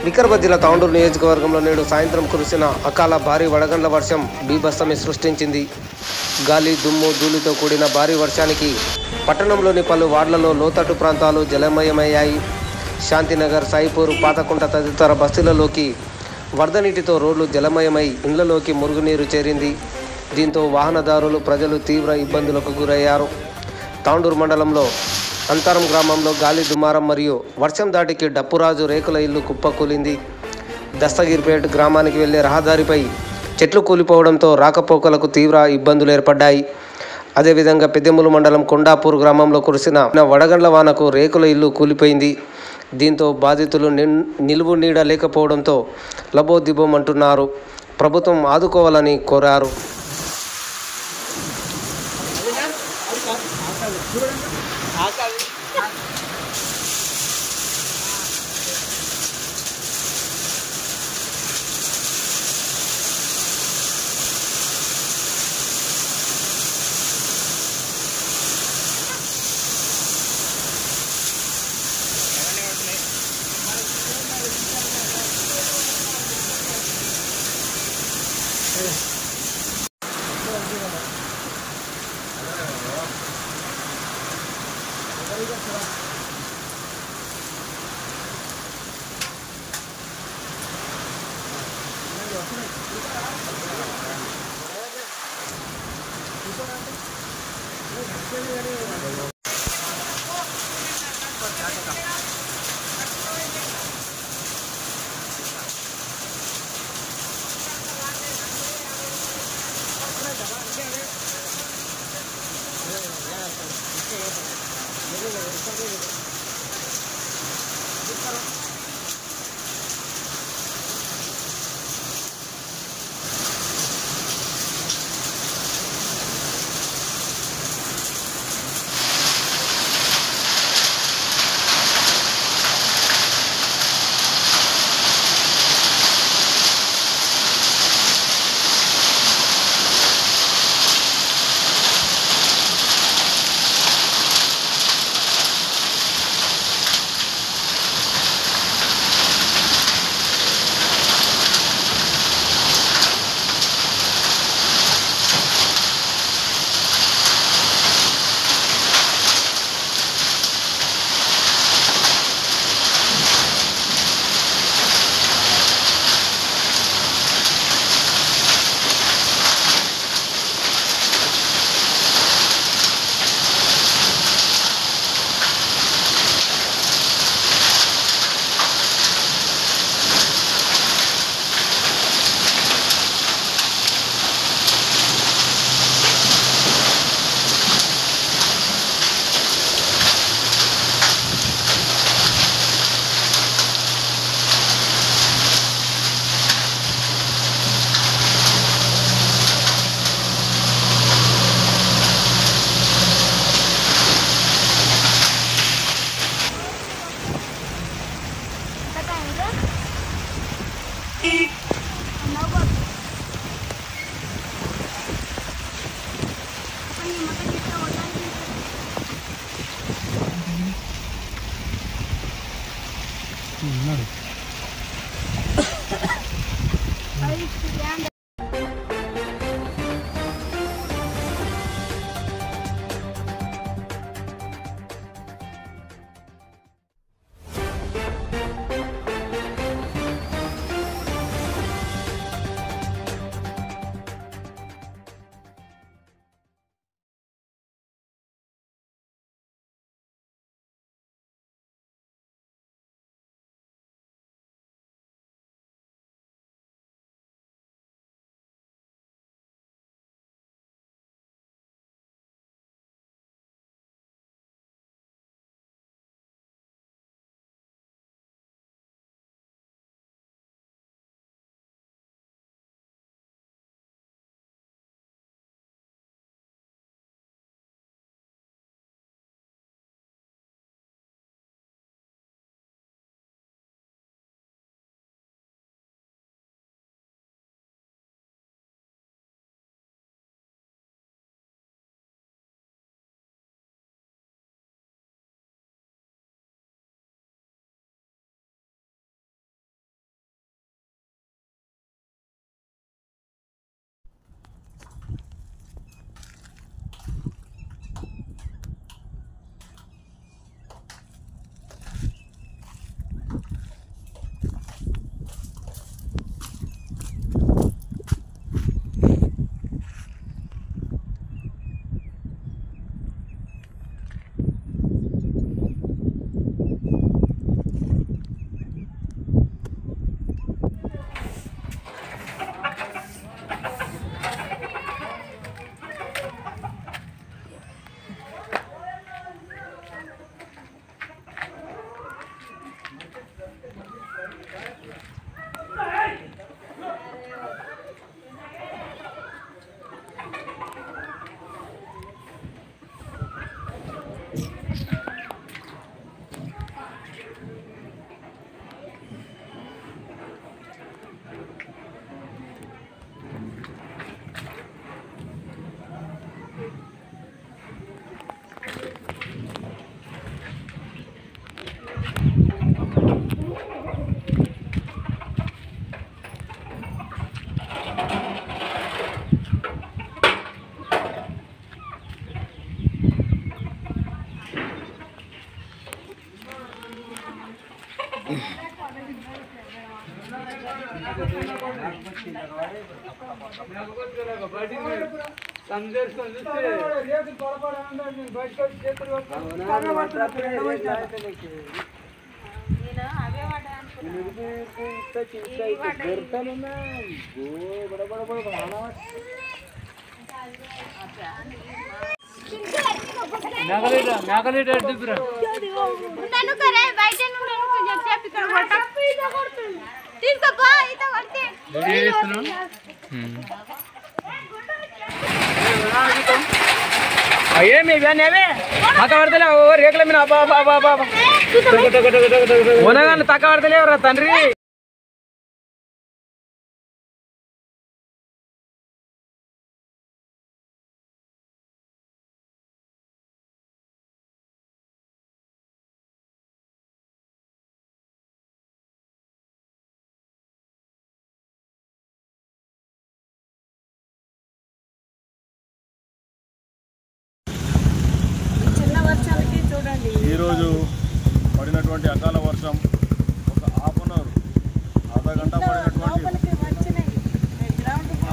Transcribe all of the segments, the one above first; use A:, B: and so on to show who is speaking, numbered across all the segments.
A: వికారాబాద్ జిల్లా తాండూరు నియోజకవర్గంలో నేడు సాయంత్రం కురిసిన అకాల భారీ వడగండ్ల వర్షం బీభత్సమే సృష్టించింది. గాలి, దుమ్ము, ధూళితో కూడిన భారీ వర్షానికి పట్టణంలోని పలు వార్డులలో లోతట్టు ప్రాంతాలు జలమయమయ్యాయి. శాంతినగర్, సాయిపూర్, పాతకుంట తదితర బస్తీలలోకి వరద నీటితో రోడ్లు జలమయమై ఇండ్లలోకి మురుగునీరు చేరింది. దీంతో వాహనదారులు, ప్రజలు తీవ్ర ఇబ్బందులకు గురయ్యారు. తాండూరు మండలంలో అంతరం గ్రామంలో గాలి దుమారం మరియు వర్షం దాటికి డప్పురాజు రేకుల ఇల్లు కుప్పకూలింది. దస్తగిరిపేట్ గ్రామానికి వెళ్లే రహదారిపై చెట్లు కూలిపోవడంతో రాకపోకలకు తీవ్ర ఇబ్బందులు ఏర్పడ్డాయి. అదేవిధంగా పెద్దెములు మండలం కొండాపూర్ గ్రామంలో కురిసిన వడగండ్ల వానకు రేకుల ఇల్లు కూలిపోయింది. దీంతో బాధితులు నిలువు నీడ లేకపోవడంతో లబోదిబోమంటున్నారు. ప్రభుత్వం ఆదుకోవాలని కోరారు.
B: ఏమి తక్క పడతలే రేకుల మీద ఉనగానే తక్క పడతలేవురా తండ్రి.
C: ఈరోజు పడినటువంటి అకాల వర్షం ఒక హాఫ్ అన్ అవర్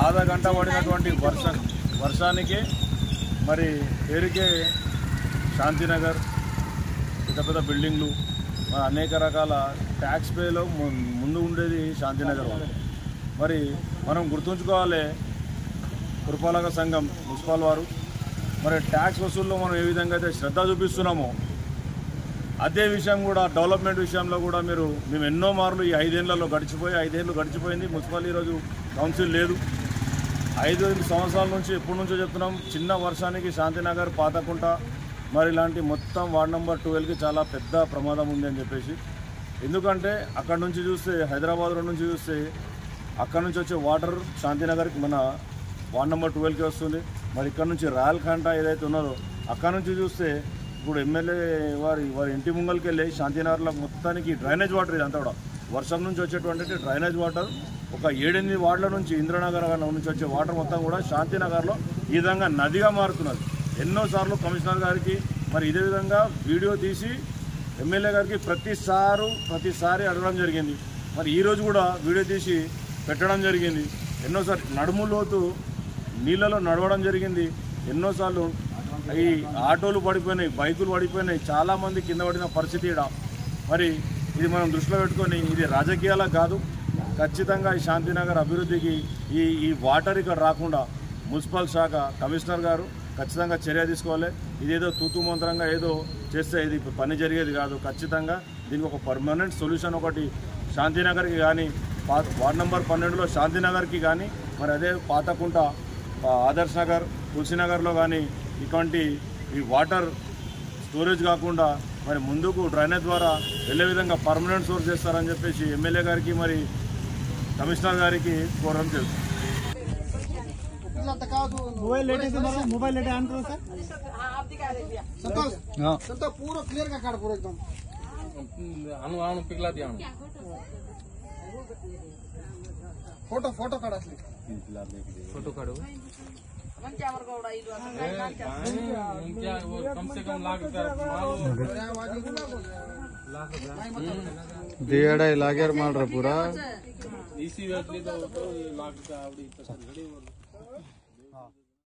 C: ఆధా గంట పడినటువంటి వర్షానికి మరి పేరుకే శాంతినగర్ పెద్ద పెద్ద బిల్డింగ్లు అనేక రకాల ట్యాక్స్ పేలో ముందు ఉండేది శాంతినగర్. మరి మనం గుర్తుంచుకోవాలి, పురపాలక సంఘం మున్సిపల్ వారు మరి ట్యాక్స్ వసూల్లో మనం ఏ విధంగా అయితే శ్రద్ధ చూపిస్తున్నామో అదే విషయం కూడా డెవలప్మెంట్ విషయంలో కూడా మేము ఎన్నో మార్లు ఈ 5 ఏళ్లలో గడిచిపోయింది. మున్సిపల్ ఈరోజు కౌన్సిల్ లేదు. 5 సంవత్సరాల నుంచి ఎప్పటి నుంచో చెప్తున్నాం, చిన్న వర్షానికి శాంతినగర్, పాతకుంట మరి ఇలాంటి మొత్తం వార్డ్ నెంబర్ 12కి చాలా పెద్ద ప్రమాదం ఉంది అని చెప్పేసి. ఎందుకంటే అక్కడ నుంచి చూస్తే హైదరాబాద్ రోడ్ నుంచి చూస్తే అక్కడ నుంచి వచ్చే వాటర్ శాంతినగర్కి మన వార్డ్ నెంబర్ 12కి వస్తుంది. మరి ఇక్కడ నుంచి రాయలఖండ ఏదైతే ఉన్నదో అక్కడ నుంచి చూస్తే ఇప్పుడు ఎమ్మెల్యే వారి ఇంటి ముంగల్కి వెళ్ళి శాంతినగర్లో మొత్తానికి డ్రైనేజ్ వాటర్ ఇదంతా కూడా వర్షం నుంచి వచ్చేటువంటి డ్రైనేజ్ వాటర్ ఒక 7-8 వార్డుల నుంచి ఇంద్రనగర్ నుంచి వచ్చే వాటర్ మొత్తం కూడా శాంతినగర్లో ఈ విధంగా నదిగా మారుతున్నది. ఎన్నోసార్లు కమిషనర్ గారికి మరి ఇదే విధంగా వీడియో తీసి ఎమ్మెల్యే గారికి ప్రతిసారి అడగడం జరిగింది. మరి ఈరోజు కూడా వీడియో తీసి పెట్టడం జరిగింది. ఎన్నోసార్లు నడుము లోతు నీళ్ళలో నడవడం జరిగింది. ఎన్నోసార్లు ఈ ఆటోలు పడిపోయినాయి, బైకులు పడిపోయినాయి, చాలామంది కింద పడిన పరిస్థితి ఇక్కడ. మరి ఇది మనం దృష్టిలో పెట్టుకొని ఇది రాజకీయాలకు కాదు, ఖచ్చితంగా ఈ శాంతినగర్ అభివృద్ధికి ఈ వాటర్ ఇక్కడ రాకుండా మున్సిపల్ శాఖ కమిషనర్ గారు ఖచ్చితంగా చర్య తీసుకోవాలి. ఇదేదో తూతు మంత్రంగా ఏదో చేస్తే ఇది పని జరిగేది కాదు. ఖచ్చితంగా దీనికి ఒక పర్మనెంట్ సొల్యూషన్ ఒకటి శాంతినగర్కి కానీ, వార్డ్ నెంబర్ 12లో శాంతినగర్కి కానీ, మరి అదే పాతకుంట, ఆదర్శ్ నగర్, తులసినగర్లో కానీ ఇటువంటి ఈ వాటర్ స్టోరేజ్ కాకుండా మరి ముందుకు డ్రైనేజ్ ద్వారా వెళ్ళే విధంగా పర్మనెంట్ సోర్స్ చేస్తారని చెప్పేసి ఎమ్మెల్యే గారికి మరి కమిషనర్ గారికి కోరడం తెలుసు.
D: मोबाइल लेटे से मारो, मोबाइल लेटे ऑन करो सर। संतोष पूरा क्लियर का कार्ड पूरा एकदम
B: अनु पिघला दिया
D: फोटो काढा
B: फोटो काढो कम से कम लाख
D: दिहाड़ा लाग्यार मार पूरा
B: इसी लाख